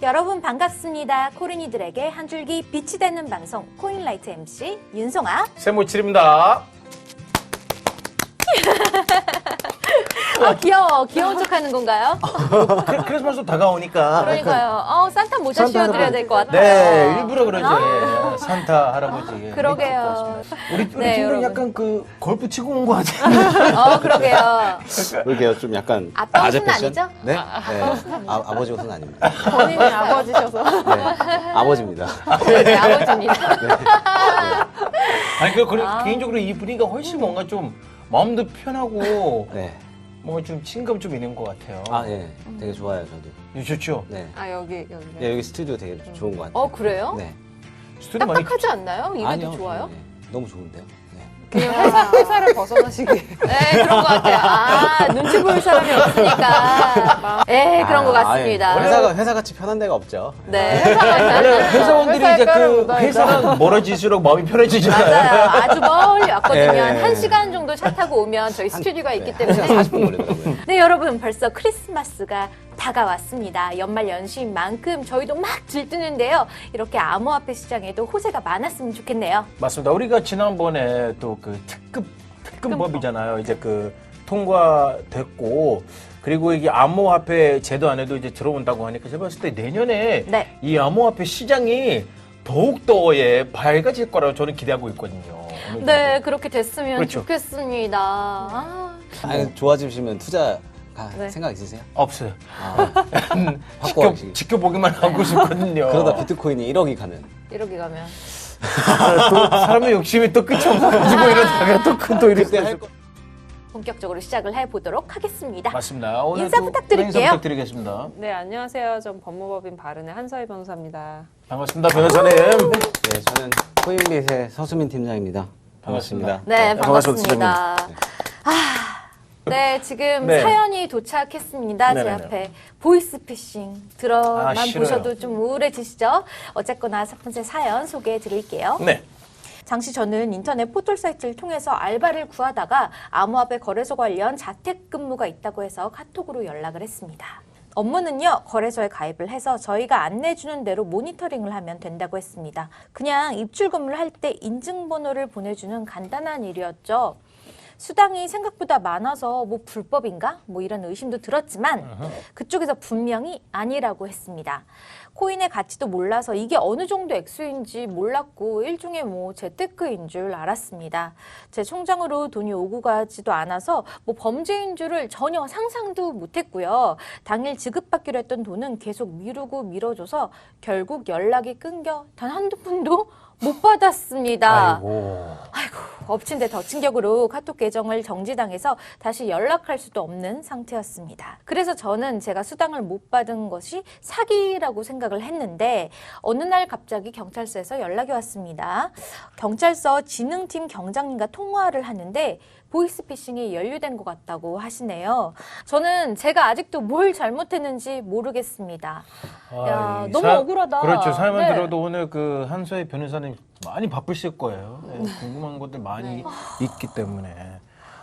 여러분 반갑습니다. 코린이들에게 한 줄기 빛이 되는 방송 코인라이트 MC 윤송아 세모칠입니다. 귀여워. 귀여운 척하는 건가요? 크리스마스 다가오니까. 그러니까요. 산타 모자 산타 씌워드려야 될 것 같아요. 네, 일부러 그러지. 산타 할아버지. 그러게요. 우리 네, 친구는 여러분. 약간 그 골프 치고 온 거 같아요. 그러게요. 그러게요. 좀 약간 아빠 아재 옷은 패션? 아니죠? 네? 네. 아버지 옷은 아닙니다. 본인이 아버지셔서. 네. 아버지입니다. 네, 아버지입니다. 아니, 개인적으로 이 분위기가 훨씬 뭔가 좀 마음도 편하고 네. 뭔가 좀 친감 좀 있는 것 같아요. 아, 예. 되게 좋아요, 저도. 좋죠? 네. 여기. 네, 여기 스튜디오 되게 좋은 것 같아요. 그래요? 네. 스튜디오 많이 딱딱하지 않나요? 이래도 아니요. 좋아요? 네, 네. 너무 좋은데요. 네. 그냥 회사를 벗어나시기. 네, 그런 것 같아요. 눈치 보일 사람이 없으니까. 네, 그런 것 같습니다. 회사 같이 편한 데가 없죠. 네. 원래 회사원들이 회사에 이제 깔을 그 묻어야죠. 회사가 멀어질수록 마음이 편해지잖아요. 맞아요. 아주 멀리 왔거든요. 네. 1시간 정도 차 타고 오면 저희 스튜디오가 있기 때문에. 40분 걸리더라고요. 네, 여러분 벌써 크리스마스가 다가왔습니다. 연말 연시인 만큼 저희도 막 들뜨는데요. 이렇게 암호화폐 시장에도 호재가 많았으면 좋겠네요. 맞습니다. 우리가 지난번에 또 그 특근법이잖아요. 이제 그 통과됐고, 그리고 이게 암호화폐 제도 안에도 이제 들어온다고 하니까 제가 봤을 때 내년에 네. 이 암호화폐 시장이 더욱더 밝아질 거라고 저는 기대하고 있거든요. 어느 네, 정도. 그렇게 됐으면 그렇죠. 좋겠습니다. 아니, 좋아지시면 투자 네. 생각 있으세요? 없어요. 바꿔야지. 지켜보기만 하고 싶거든요. 그러다 비트코인이 1억이 가면. 이러기 가면. 또 사람의 욕심이 또 끝이 없어가지고 이러다가 또 이렇게 그때 할 거. 본격적으로 시작을 해보도록 하겠습니다. 맞습니다. 오늘 인사 또 부탁드릴게요. 인사 부탁드리겠습니다. 네, 안녕하세요. 전 법무법인 바른의 한서희 변호사입니다. 반갑습니다, 변호사님. 네, 저는 코인릿의 서수민 팀장입니다. 반갑습니다. 네, 반갑습니다. 반갑습니다. 네, 지금 네. 사연이 도착했습니다. 제 네네네. 앞에 보이스피싱 들어만 싫어요. 보셔도 좀 우울해지시죠? 어쨌거나 첫 번째 사연 소개해 드릴게요. 네. 당시 저는 인터넷 포털 사이트를 통해서 알바를 구하다가 암호화폐 거래소 관련 자택근무가 있다고 해서 카톡으로 연락을 했습니다. 업무는요, 거래소에 가입을 해서 저희가 안내주는 대로 모니터링을 하면 된다고 했습니다. 그냥 입출 근무를 할 때 인증번호를 보내주는 간단한 일이었죠. 수당이 생각보다 많아서 뭐 불법인가? 뭐 이런 의심도 들었지만 그쪽에서 분명히 아니라고 했습니다. 코인의 가치도 몰라서 이게 어느 정도 액수인지 몰랐고 일종의 뭐 재테크인 줄 알았습니다. 제 통장으로 돈이 오고 가지도 않아서 뭐 범죄인 줄을 전혀 상상도 못했고요. 당일 지급받기로 했던 돈은 계속 미루고 미뤄줘서 결국 연락이 끊겨 단 한두 푼도 못 받았습니다. 아이고. 엎친 데 덮친 격으로 카톡 계정을 정지당해서 다시 연락할 수도 없는 상태였습니다. 그래서 저는 제가 수당을 못 받은 것이 사기라고 생각을 했는데 어느 날 갑자기 경찰서에서 연락이 왔습니다. 경찰서 진흥팀 경장님과 통화를 하는데 보이스피싱이 연루된 것 같다고 하시네요. 저는 제가 아직도 뭘 잘못했는지 모르겠습니다. 야, 너무 억울하다. 그렇죠. 사연만 네. 들어도 오늘 그 한서희 변호사님 많이 바쁘실 거예요. 네, 궁금한 것들 많이 있기 때문에.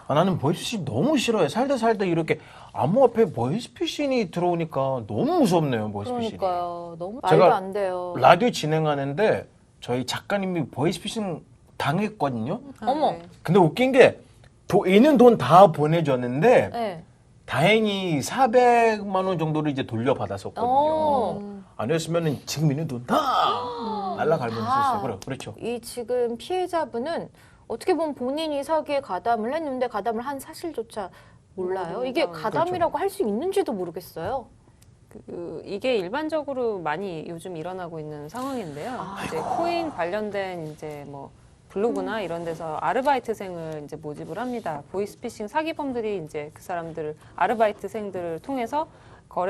나는 보이스피싱 너무 싫어요. 살다 이렇게 암호화폐 보이스피싱이 들어오니까 너무 무섭네요. 보이스피싱이. 그러니까요. 너무 제가 말도 안 돼요. 라디오 진행하는데 저희 작가님이 보이스피싱 당했거든요. 어머. 네. 근데 웃긴 게 있는 돈 다 보내줬는데 네. 다행히 400만 원 정도를 이제 돌려받았었거든요. 어. 아니었으면 지금 있는 돈 다 날라갈 뻔했었어요. 그렇죠. 이 지금 피해자분은 어떻게 보면 본인이 사기에 가담을 했는데 가담을 한 사실조차 몰라요. 이게 가담이라고 할 수 있는지도 모르겠어요. 이게 일반적으로 많이 요즘 일어나고 있는 상황인데요. 이제 코인 관련된 이제 뭐 블로그나 이런 데서 아르바이트생을 이제 모집을 합니다. 보이스피싱 사기범들이 이제 그 사람들을 아르바이트생들을 통해서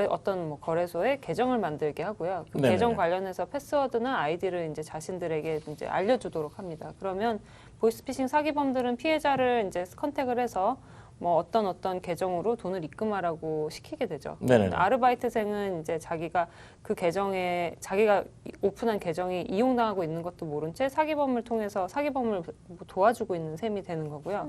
어떤 뭐 거래소에 계정을 만들게 하고요. 그 네네네. 계정 관련해서 패스워드나 아이디를 이제 자신들에게 이제 알려주도록 합니다. 그러면 보이스피싱 사기범들은 피해자를 이제 컨택을 해서 뭐 어떤 계정으로 돈을 입금하라고 시키게 되죠. 네네네. 근데 아르바이트생은 이제 자기가 그 계정에 자기가 오픈한 계정이 이용당하고 있는 것도 모른 채 사기범을 통해서 사기범을 도와주고 있는 셈이 되는 거고요.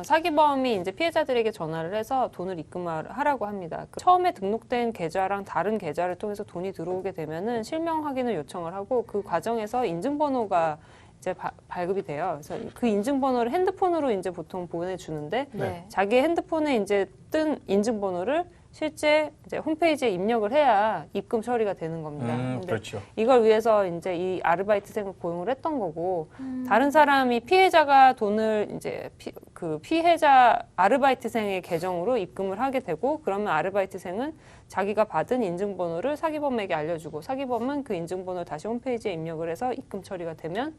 사기범이 이제 피해자들에게 전화를 해서 돈을 입금하라고 합니다. 처음에 등록된 계좌랑 다른 계좌를 통해서 돈이 들어오게 되면은 실명 확인을 요청을 하고 그 과정에서 인증번호가 이제 발급이 돼요. 그래서 그 인증번호를 핸드폰으로 이제 보통 보내주는데 네. 자기 핸드폰에 이제 뜬 인증번호를 실제 이제 홈페이지에 입력을 해야 입금 처리가 되는 겁니다. 근데 그렇죠. 이걸 위해서 이제 이 아르바이트생을 고용을 했던 거고 다른 사람이 피해자가 돈을 이제 그 피해자 아르바이트생의 계정으로 입금을 하게 되고 그러면 아르바이트생은 자기가 받은 인증번호를 사기범에게 알려주고 사기범은 그 인증번호를 다시 홈페이지에 입력을 해서 입금 처리가 되면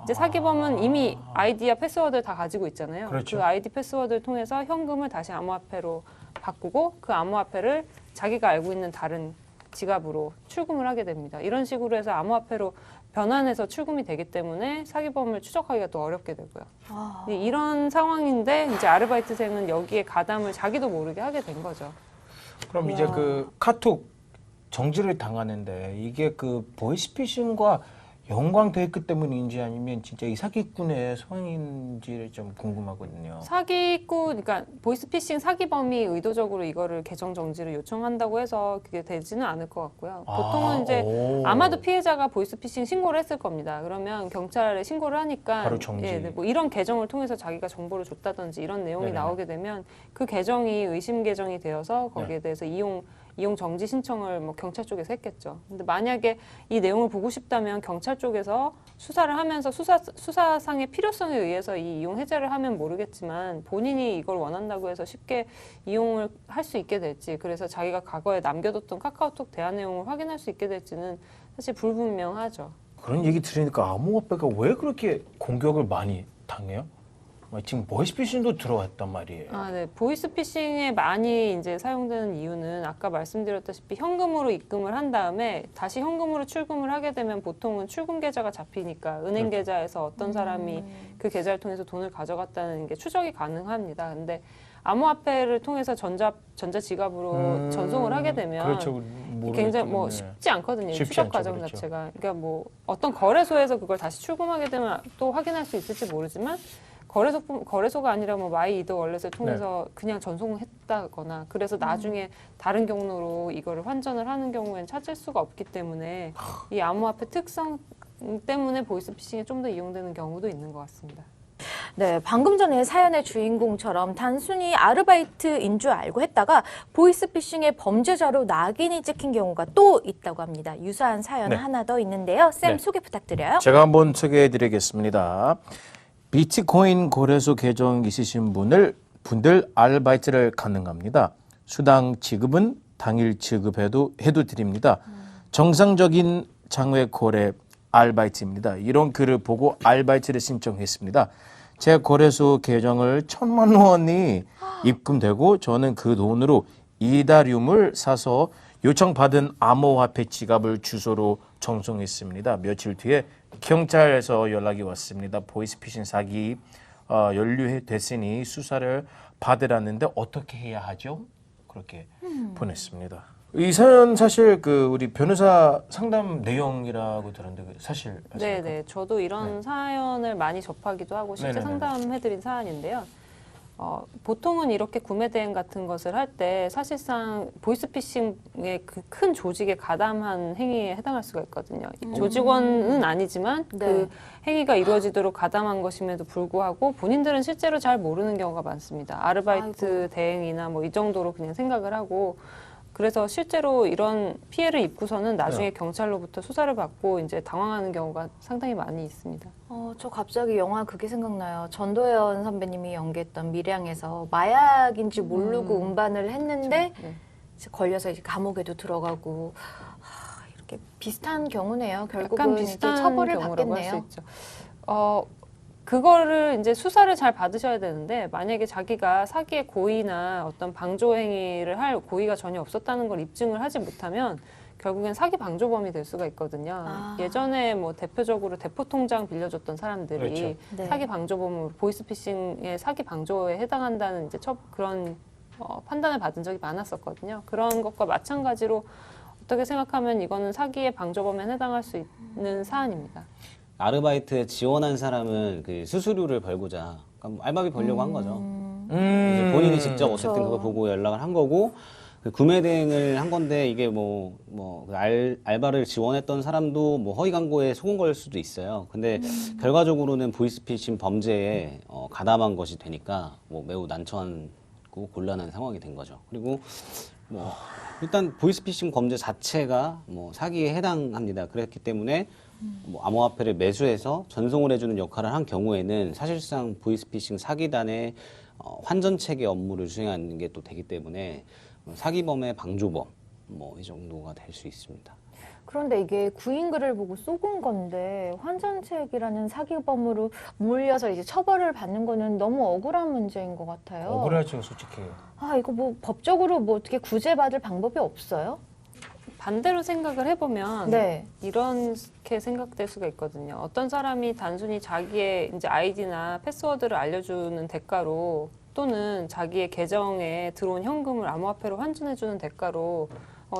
이제 사기범은 이미 아이디와 패스워드를 다 가지고 있잖아요. 그렇죠. 그 아이디 패스워드를 통해서 현금을 다시 암호화폐로 바꾸고 그 암호화폐를 자기가 알고 있는 다른 지갑으로 출금을 하게 됩니다. 이런 식으로 해서 암호화폐로 변환해서 출금이 되기 때문에 사기범을 추적하기가 또 어렵게 되고요. 이런 상황인데 이제 아르바이트생은 여기에 가담을 자기도 모르게 하게 된 거죠. 그럼 이제 그 카톡 정지를 당하는데 이게 그 보이스피싱과 연관돼 있기 때문인지 아니면 진짜 이 사기꾼의 성향인지를 좀 궁금하거든요. 사기꾼, 그러니까 보이스피싱 사기범이 의도적으로 이거를 계정 정지를 요청한다고 해서 그게 되지는 않을 것 같고요. 보통은 이제 아마도 피해자가 보이스피싱 신고를 했을 겁니다. 그러면 경찰에 신고를 하니까 바로 정지. 예, 네, 뭐 이런 계정을 통해서 자기가 정보를 줬다든지 이런 내용이 네네. 나오게 되면 그 계정이 의심 계정이 되어서 거기에 대해서 이용 정지 신청을 뭐 경찰 쪽에서 했겠죠. 근데 만약에 이 내용을 보고 싶다면 경찰 쪽에서 수사를 하면서 수사상의 필요성에 의해서 이 이용 해제를 하면 모르겠지만 본인이 이걸 원한다고 해서 쉽게 이용을 할 수 있게 될지 그래서 자기가 과거에 남겨뒀던 카카오톡 대화 내용을 확인할 수 있게 될지는 사실 불분명하죠. 그런 얘기 들으니까 암호화폐가 왜 그렇게 공격을 많이 당해요? 지금 보이스피싱도 들어왔단 말이에요. 아, 네. 보이스피싱에 많이 이제 사용되는 이유는 아까 말씀드렸다시피 현금으로 입금을 한 다음에 다시 현금으로 출금을 하게 되면 보통은 출금 계좌가 잡히니까 은행 계좌에서 어떤 사람이 그 계좌를 통해서 돈을 가져갔다는 게 추적이 가능합니다. 근데 암호화폐를 통해서 전자 지갑으로 전송을 하게 되면 그렇죠. 굉장히 뭐 쉽지 않거든요. 쉽지 추적 않죠, 과정 그렇죠. 자체가. 그러니까 뭐 어떤 거래소에서 그걸 다시 출금하게 되면 또 확인할 수 있을지 모르지만 거래소가 아니라 뭐 마이이더 월렛을 통해서 그냥 전송했다거나 그래서 나중에 다른 경로로 이거를 환전을 하는 경우에는 찾을 수가 없기 때문에 이 암호화폐 특성 때문에 보이스피싱에 좀 더 이용되는 경우도 있는 것 같습니다. 네, 방금 전에 사연의 주인공처럼 단순히 아르바이트인 줄 알고 했다가 보이스피싱의 범죄자로 낙인이 찍힌 경우가 또 있다고 합니다. 유사한 사연 네. 하나 더 있는데요. 쌤 네. 소개 부탁드려요. 제가 한번 소개해드리겠습니다. 비트코인 거래소 계정 있으신 분들 아르바이트를 가능합니다. 수당 지급은 당일 지급해도 드립니다. 정상적인 장외 거래 아르바이트입니다. 이런 글을 보고 아르바이트를 신청했습니다. 제 거래소 계정을 1,000만 원이 입금되고 저는 그 돈으로 이다리움을 사서 요청받은 암호화폐 지갑을 주소로 전송했습니다. 며칠 뒤에 경찰에서 연락이 왔습니다. 보이스피싱 사기 연루됐으니 수사를 받으라는데 어떻게 해야 하죠? 그렇게 보냈습니다. 이 사연 사실 그 우리 변호사 상담 내용이라고 들었는데 사실 맞습니까? 네네. 저도 이런 사연을 많이 접하기도 하고 실제 네네네. 상담해드린 사연인데요. 보통은 이렇게 구매 대행 같은 것을 할 때 사실상 보이스피싱의 그 큰 조직에 가담한 행위에 해당할 수가 있거든요. 조직원은 아니지만 네. 그 행위가 이루어지도록 가담한 것임에도 불구하고 본인들은 실제로 잘 모르는 경우가 많습니다. 아르바이트 대행이나 뭐 이 정도로 그냥 생각을 하고 그래서 실제로 이런 피해를 입고서는 나중에 경찰로부터 수사를 받고 이제 당황하는 경우가 상당히 많이 있습니다. 저 갑자기 영화 그게 생각나요. 전도연 선배님이 연기했던 밀양에서 마약인지 모르고 운반을 했는데 네. 이제 걸려서 이제 감옥에도 들어가고 이렇게 비슷한 경우네요. 약간 결국은 이제 비슷한 처벌을 경우라고 할 수 받겠네요. 있죠. 그거를 이제 수사를 잘 받으셔야 되는데 만약에 자기가 사기의 고의나 어떤 방조 행위를 할 고의가 전혀 없었다는 걸 입증을 하지 못하면 결국엔 사기 방조범이 될 수가 있거든요. 아. 예전에 뭐 대표적으로 대포 통장 빌려줬던 사람들이 그렇죠. 네. 사기 방조범으로 보이스피싱의 사기 방조에 해당한다는 이제 그런 판단을 받은 적이 많았었거든요. 그런 것과 마찬가지로 어떻게 생각하면 이거는 사기의 방조범에 해당할 수 있는 사안입니다. 아르바이트에 지원한 사람은 그 수수료를 벌고자 그러니까 뭐 알바비 벌려고 한 거죠. 이제 본인이 직접 어쨌든 그쵸. 그걸 보고 연락을 한 거고 그 구매 대행을 한 건데 이게 그 알바를 지원했던 사람도 뭐 허위 광고에 속은 걸 수도 있어요. 근데 결과적으로는 보이스피싱 범죄에 가담한 것이 되니까 뭐 매우 난처하고 곤란한 상황이 된 거죠. 그리고 뭐 일단 보이스피싱 범죄 자체가 뭐 사기에 해당합니다. 그렇기 때문에 뭐 암호화폐를 매수해서 전송을 해주는 역할을 한 경우에는 사실상 보이스피싱 사기단의 환전 체계 업무를 수행하는 게 또 되기 때문에 사기범의 방조범 뭐 이 정도가 될 수 있습니다. 그런데 이게 구인글을 보고 쏘은 건데 환전책이라는 사기범으로 몰려서 이제 처벌을 받는 거는 너무 억울한 문제인 것 같아요. 억울하죠, 솔직히. 아, 이거 뭐 법적으로 뭐 어떻게 구제받을 방법이 없어요? 반대로 생각을 해보면 네. 이렇게 생각될 수가 있거든요. 어떤 사람이 단순히 자기의 이제 아이디나 패스워드를 알려주는 대가로 또는 자기의 계정에 들어온 현금을 암호화폐로 환전해주는 대가로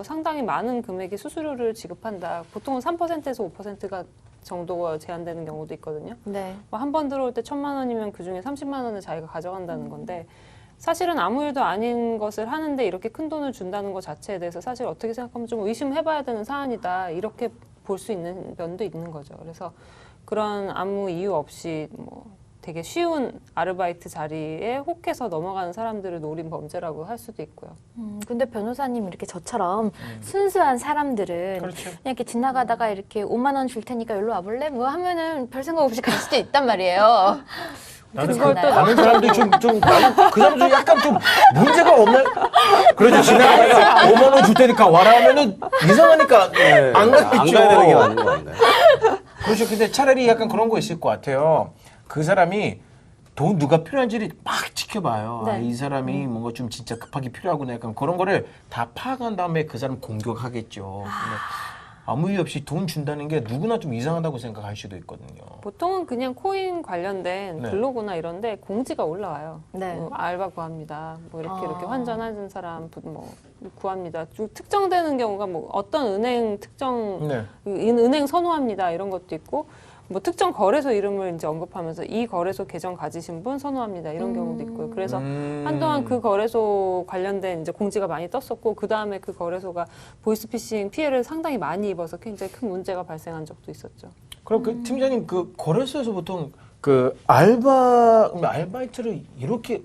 상당히 많은 금액의 수수료를 지급한다. 보통은 3%에서 5%가 정도가 제한되는 경우도 있거든요. 네. 한 번 들어올 때 1,000만 원이면 그중에 30만 원을 자기가 가져간다는 건데 사실은 아무 일도 아닌 것을 하는데 이렇게 큰 돈을 준다는 것 자체에 대해서 사실 어떻게 생각하면 좀 의심해봐야 되는 사안이다. 이렇게 볼 수 있는 면도 있는 거죠. 그래서 그런 아무 이유 없이 뭐 되게 쉬운 아르바이트 자리에 혹해서 넘어가는 사람들을 노린 범죄라고 할 수도 있고요. 근데 변호사님 이렇게 저처럼 순수한 사람들은 그렇죠. 그냥 이렇게 지나가다가 이렇게 5만 원 줄 테니까 여기로 와볼래? 뭐 하면은 별 생각 없이 갈 수도 있단 말이에요. 나는 그걸 또 다른 사람들이 나는 그 사람들이 약간 좀 문제가 없는. 그래도 지나가다가 5만 원 줄 테니까 와라 하면은 이상하니까 안 가겠죠. 안 가야 되는 게 맞는 거 아닌가요? 그렇죠. 근데 차라리 약간 그런 거 있을 것 같아요. 그 사람이 돈 누가 필요한지를 막 지켜봐요. 네. 아, 이 사람이 뭔가 좀 진짜 급하게 필요하구나. 약간 그런 거를 다 파악한 다음에 그 사람 공격하겠죠. 근데 아무 이유 없이 돈 준다는 게 누구나 좀 이상하다고 생각할 수도 있거든요. 보통은 그냥 코인 관련된 네. 블로그나 이런데 공지가 올라와요. 네. 뭐 알바 구합니다. 뭐 이렇게 아. 환전하는 사람 뭐 구합니다. 좀 특정되는 경우가 뭐 어떤 은행 특정 네. 은행 선호합니다 이런 것도 있고 뭐 특정 거래소 이름을 이제 언급하면서 이 거래소 계정 가지신 분 선호합니다 이런 경우도 있고요. 그래서 한동안 그 거래소 관련된 이제 공지가 많이 떴었고 그 다음에 그 거래소가 보이스피싱 피해를 상당히 많이 입어서 굉장히 큰 문제가 발생한 적도 있었죠. 그럼 그 팀장님 그 거래소에서 보통 그 알바이트를 이렇게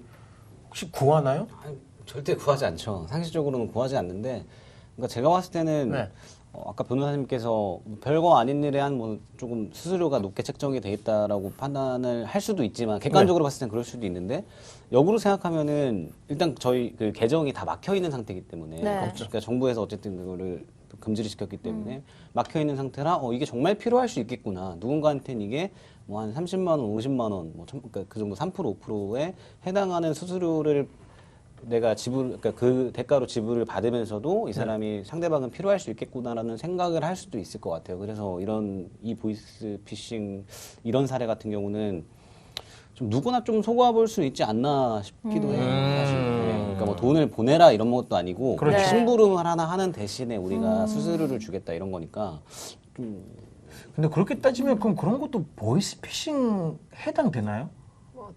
혹시 구하나요? 아니, 절대 구하지 않죠. 상식적으로는 구하지 않는데, 그러니까 제가 봤을 때는 네. 아까 변호사님께서 별거 아닌 일에 한 뭐 조금 수수료가 높게 책정이 돼 있다라고 판단을 할 수도 있지만 객관적으로 봤을 땐 그럴 수도 있는데 역으로 생각하면은 일단 저희 그 계정이 다 막혀 있는 상태이기 때문에 네. 그러니까 정부에서 어쨌든 그거를 금지를 시켰기 때문에 막혀 있는 상태라 이게 정말 필요할 수 있겠구나. 누군가한테는 이게 뭐 한 30만 원, 50만 원, 뭐 그러니까 그 정도 3% 5%에 해당하는 수수료를 내가 그러니까 그 대가로 지불을 받으면서도 이 사람이 상대방은 필요할 수 있겠구나라는 생각을 할 수도 있을 것 같아요. 그래서 이 보이스 피싱 이런 사례 같은 경우는 좀 누구나 좀 속아볼 수 있지 않나 싶기도 해요. 사실. 네. 그러니까 뭐 돈을 보내라 이런 것도 아니고 그렇죠. 네. 심부름을 하나 하는 대신에 우리가 수수료를 주겠다 이런 거니까 좀 근데 그렇게 따지면 그럼 그런 것도 보이스피싱 해당되나요?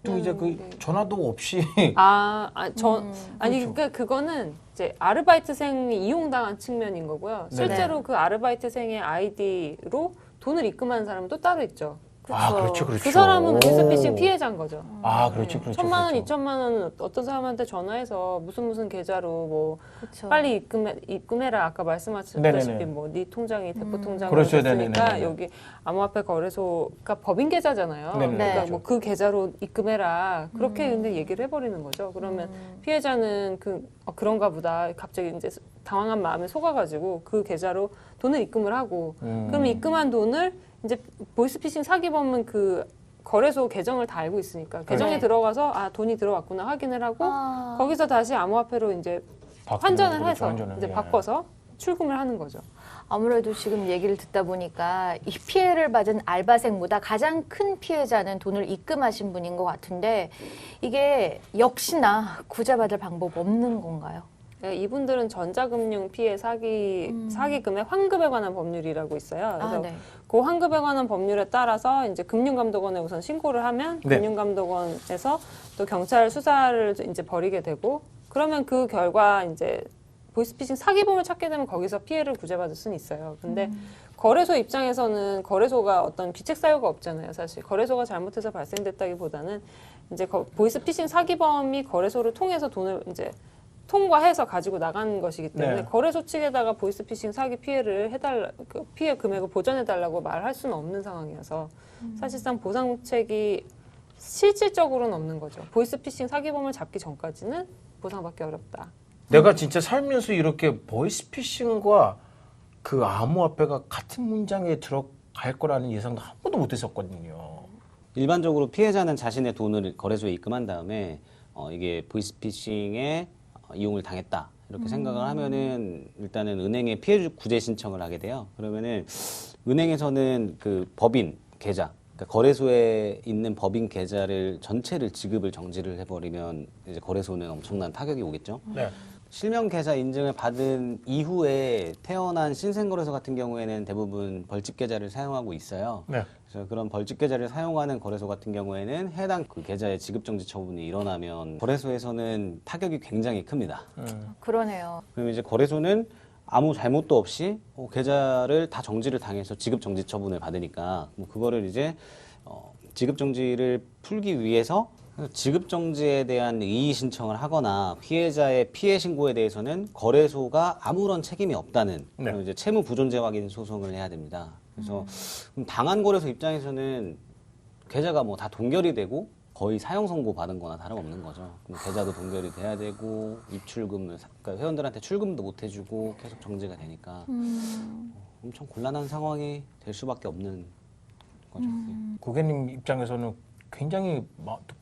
또 이제 그 전화도 없이 아니 그렇죠. 그러니까 그거는 이제 아르바이트생이 이용당한 측면인 거고요. 네네. 실제로 그 아르바이트생의 아이디로 돈을 입금한 사람은 또 따로 있죠. 아, 그렇죠, 그렇죠. 그 사람은 오. 보이스피싱 피해자인 거죠. 아, 그렇죠, 그렇죠. 1,000만 원, 그렇죠. 2,000만 원은 어떤 사람한테 전화해서 무슨 계좌로 뭐 그렇죠. 빨리 입금해라. 아까 말씀하셨다시피 네네네. 뭐 네 통장이 대포 통장으로 그렇죠, 됐으니까 네네네네. 여기 암호화폐 거래소가 법인 계좌잖아요. 네네. 그러니까 네. 뭐 그 계좌로 입금해라. 그렇게 근데 얘기를 해버리는 거죠. 그러면 피해자는 그런가 보다. 갑자기 이제 당황한 마음에 속아가지고 그 계좌로 돈을 입금을 하고 그러면 입금한 돈을 이제 보이스피싱 사기범은 그 거래소 계정을 다 알고 있으니까 계정에 네. 들어가서 돈이 들어왔구나 확인을 하고 아. 거기서 다시 암호화폐로 이제 바꾸는 환전을 거죠, 해서 환전을. 이제 예. 바꿔서 출금을 하는 거죠. 아무래도 지금 얘기를 듣다 보니까 이 피해를 받은 알바생보다 가장 큰 피해자는 돈을 입금하신 분인 것 같은데 이게 역시나 구제받을 방법 없는 건가요? 네, 이분들은 전자금융 피해 사기금의 환급에 관한 법률이라고 있어요. 그래서 네. 그 환급에 관한 법률에 따라서 이제 금융감독원에 우선 신고를 하면 네. 금융감독원에서 또 경찰 수사를 이제 벌이게 되고 그러면 그 결과 이제 보이스피싱 사기범을 찾게 되면 거기서 피해를 구제받을 수는 있어요. 근데 거래소 입장에서는 거래소가 어떤 귀책 사유가 없잖아요. 사실 거래소가 잘못해서 발생됐다기보다는 이제 보이스피싱 사기범이 거래소를 통해서 돈을 이제 통과해서 가지고 나간 것이기 때문에 네. 거래소 측에다가 보이스피싱 사기 피해를 그 피해 금액을 보전해달라고 말할 수는 없는 상황이어서 사실상 보상책이 실질적으로는 없는 거죠. 보이스피싱 사기범을 잡기 전까지는 보상받기 어렵다. 내가 진짜 살면서 이렇게 보이스피싱과 그 암호화폐가 같은 문장에 들어갈 거라는 예상도 한 번도 못 했었거든요. 일반적으로 피해자는 자신의 돈을 거래소에 입금한 다음에 이게 보이스피싱에 이용을 당했다 이렇게 생각을 하면은 일단은 은행에 피해 구제 신청을 하게 돼요. 그러면은 은행에서는 그 법인 계좌, 그러니까 거래소에 있는 법인 계좌를 전체를 지급을 정지를 해버리면 이제 거래소는 엄청난 타격이 오겠죠. 네. 실명 계좌 인증을 받은 이후에 태어난 신생거래소 같은 경우에는 대부분 벌집 계좌를 사용하고 있어요. 네. 그래서 그런 벌집 계좌를 사용하는 거래소 같은 경우에는 해당 그 계좌의 지급 정지 처분이 일어나면 거래소에서는 타격이 굉장히 큽니다. 그러네요. 그럼 이제 거래소는 아무 잘못도 없이 계좌를 다 정지를 당해서 지급 정지 처분을 받으니까 뭐 그거를 이제 지급 정지를 풀기 위해서 지급 정지에 대한 이의 신청을 하거나 피해자의 피해 신고에 대해서는 거래소가 아무런 책임이 없다는 네. 그런 이제 채무 부존재 확인 소송을 해야 됩니다. 그래서 당한 거래소 입장에서는 계좌가 뭐 다 동결이 되고 거의 사형 선고 받은 거나 다름없는 거죠. 그럼 계좌도 동결이 돼야 되고 입출금을 그러니까 회원들한테 출금도 못 해주고 계속 정지가 되니까 엄청 곤란한 상황이 될 수밖에 없는 거죠. 고객님 입장에서는 굉장히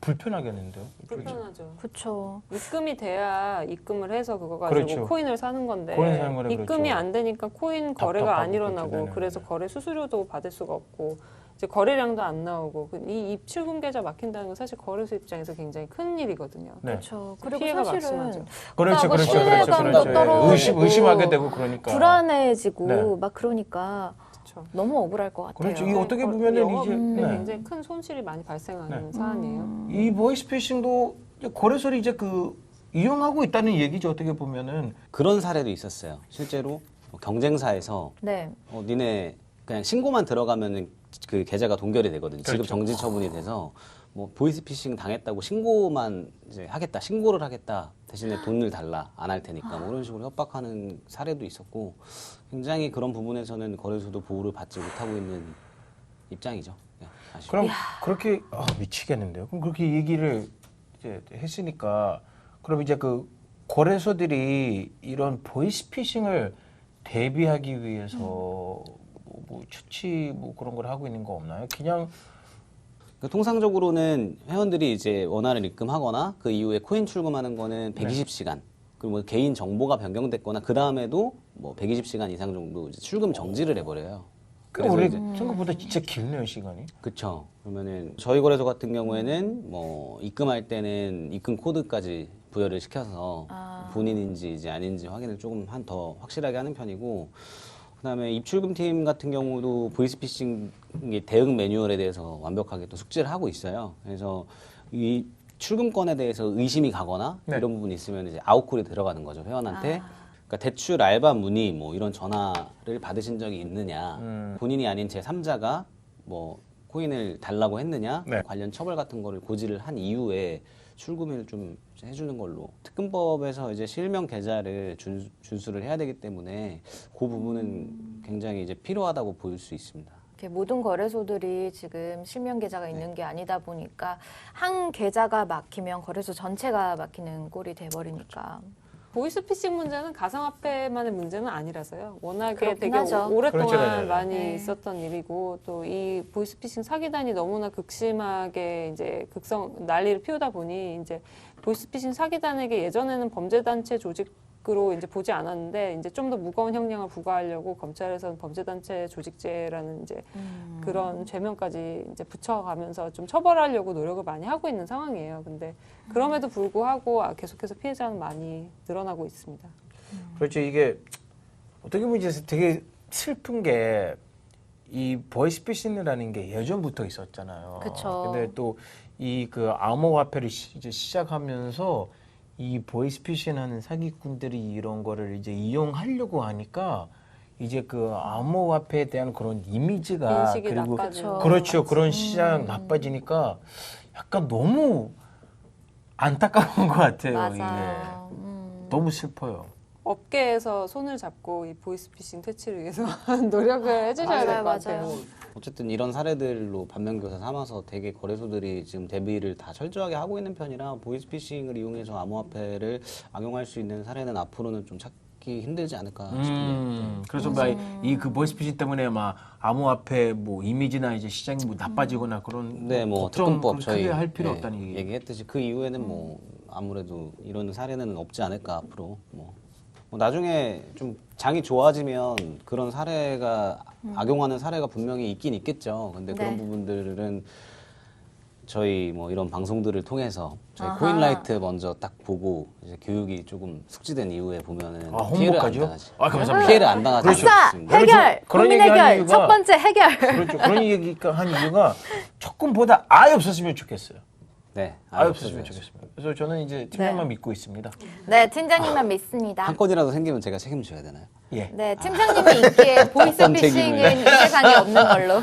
불편하겠는데요. 불편하죠. 그렇죠. 입금이 돼야 입금을 해서 그거 가지고 그렇죠. 코인을 사는 건데 코인 사는 거는 입금이 그렇죠. 안 되니까 코인 거래가 답답하고 안 일어나고 그렇게 그래서 되는. 거래 수수료도 받을 수가 없고 이제 거래량도 안 나오고 이 입출금 계좌 막힌다는 건 사실 거래소 입장에서 굉장히 큰 일이거든요. 네. 그렇죠. 그리고 피해가 사실은 막심하죠. 그렇죠, 그거하고 그렇죠, 신뢰감도 떨어지고 의심하게 되고 그러니까. 불안해지고 네. 막 그러니까 그렇죠. 너무 억울할 것 같아요. 그렇죠. 이거 어떻게 보면은 이제 영업에 네. 굉장히 큰 손실이 많이 발생하는 네. 사안이에요. 이 보이스피싱도 이제 거래소를 이제 그 이용하고 있다는 얘기죠. 어떻게 보면은 그런 사례도 있었어요. 실제로 경쟁사에서 네. 니네 그냥 신고만 들어가면은 그 계좌가 동결이 되거든요. 지급 그렇죠. 정지 처분이 돼서 뭐 보이스피싱 당했다고 신고만 이제 하겠다, 신고를 하겠다 대신에 돈을 달라 안 할 테니까 뭐 이런 식으로 협박하는 사례도 있었고 굉장히 그런 부분에서는 거래소도 보호를 받지 못하고 있는 입장이죠. 네, 아쉽죠. 그럼 그렇게 미치겠는데요. 그럼 그렇게 얘기를 이제 했으니까 그럼 이제 그 거래소들이 이런 보이스피싱을 대비하기 위해서 뭐 추치 뭐 그런 걸 하고 있는 거 없나요? 그냥 그러니까 통상적으로는 회원들이 이제 원화를 입금하거나 그 이후에 코인 출금하는 거는 120시간 그리고 뭐 개인 정보가 변경됐거나 그 다음에도 뭐 120시간 이상 정도 이제 출금 정지를 해버려요. 그래서 우리 생각보다 진짜 길네요 시간이. 그렇죠. 그러면은 저희 거래소 같은 경우에는 뭐 입금할 때는 입금 코드까지 부여를 시켜서 본인인지 이제 아닌지 확인을 조금 더 확실하게 하는 편이고 그다음에 입출금 팀 같은 경우도 보이스피싱 대응 매뉴얼에 대해서 완벽하게 또 숙지를 하고 있어요. 그래서 이 출금권에 대해서 의심이 가거나 네. 이런 부분이 있으면 이제 아웃콜이 들어가는 거죠 회원한테. 그러니까 대출 알바 문의 뭐 이런 전화를 받으신 적이 있느냐, 본인이 아닌 제 3자가 뭐 코인을 달라고 했느냐, 네. 관련 처벌 같은 거를 고지를 한 이후에 출금을 좀 해주는 걸로 특근법에서 이제 실명 계좌를 준수를 해야 되기 때문에 그 부분은 굉장히 이제 필요하다고 보일 수 있습니다. 이렇게 모든 거래소들이 지금 실명 계좌가 있는 게 아니다 보니까 한 계좌가 막히면 거래소 전체가 막히는 꼴이 돼버리니까. 보이스피싱 문제는 가상화폐만의 문제는 아니라서요. 워낙에 그렇긴 되게 하죠. 오랫동안 그렇죠, 네, 네. 많이 네. 있었던 일이고 또 이 보이스피싱 사기단이 너무나 극심하게 이제 난리를 피우다 보니 이제 보이스피싱 사기단에게 예전에는 범죄단체 조직 으로 이제 보지 않았는데 이제 좀 더 무거운 형량을 부과하려고 검찰에서는 범죄단체 조직죄라는 이제 그런 죄명까지 이제 붙여가면서 좀 처벌하려고 노력을 많이 하고 있는 상황이에요. 근데 그럼에도 불구하고 계속해서 피해자는 많이 늘어나고 있습니다. 그렇죠. 이게 어떻게 보면 이제 되게 슬픈 게 이 보이스피싱이라는 게 예전부터 있었잖아요. 그쵸. 근데 또 이 그 암호화폐를 이제 시작하면서 이 보이스피싱하는 사기꾼들이 이런 거를 이제 이용하려고 하니까 이제 그 암호화폐에 대한 그런 이미지가 인식이 그리고 나빠지는 그렇죠. 것 그런 시장 나빠지니까 약간 너무 안타까운 것 같아요. 맞아요. 이게 너무 슬퍼요. 업계에서 손을 잡고 이 보이스피싱 퇴치를 위해서 노력을 해주셔야 될 것 같아요. 맞아요. 어쨌든 이런 사례들로 반면교사 삼아서 되게 거래소들이 지금 대비를 다 철저하게 하고 있는 편이라 보이스피싱을 이용해서 암호화폐를 악용할 수 있는 사례는 앞으로는 좀 찾기 힘들지 않을까 싶은데. 그래서 이 그 보이스피싱 때문에 막 암호화폐 뭐 이미지나 이제 시장이 뭐 나빠지거나 그런 네, 뭐 걱정 특검법 그렇게 저희 크게 할 필요 네, 없다는 얘기. 얘기했듯이 그 이후에는 뭐 아무래도 이런 사례는 없지 않을까 앞으로. 뭐 나중에 좀 장이 좋아지면 그런 사례가 악용하는 사례가 분명히 있긴 있겠죠. 근데 네. 그런 부분들은 저희 뭐 이런 방송들을 통해서 저희 아하. 코인라이트 먼저 딱 보고 이제 교육이 조금 숙지된 이후에 보면은 아, 피해를 안 홍보까지요? 당하지. 아, 감사합니다. 피해를 안 당하지 그렇죠. 아싸! 않습니다. 해결! 그런 고민 얘기 하는 해결! 이유가- 첫 번째 해결! 그렇죠. 그런 얘기가 한 이유가 조금보다 아예 없었으면 좋겠어요. 네, 아예 없었으면 좋겠습니다. 그래서 저는 이제 팀장만 네. 믿고 있습니다. 네, 팀장님만 믿습니다. 한 건이라도 생기면 제가 책임져야 되나요? 예. 네, 팀장님이 있기에 보이스피싱은 이 세상에 없는 걸로.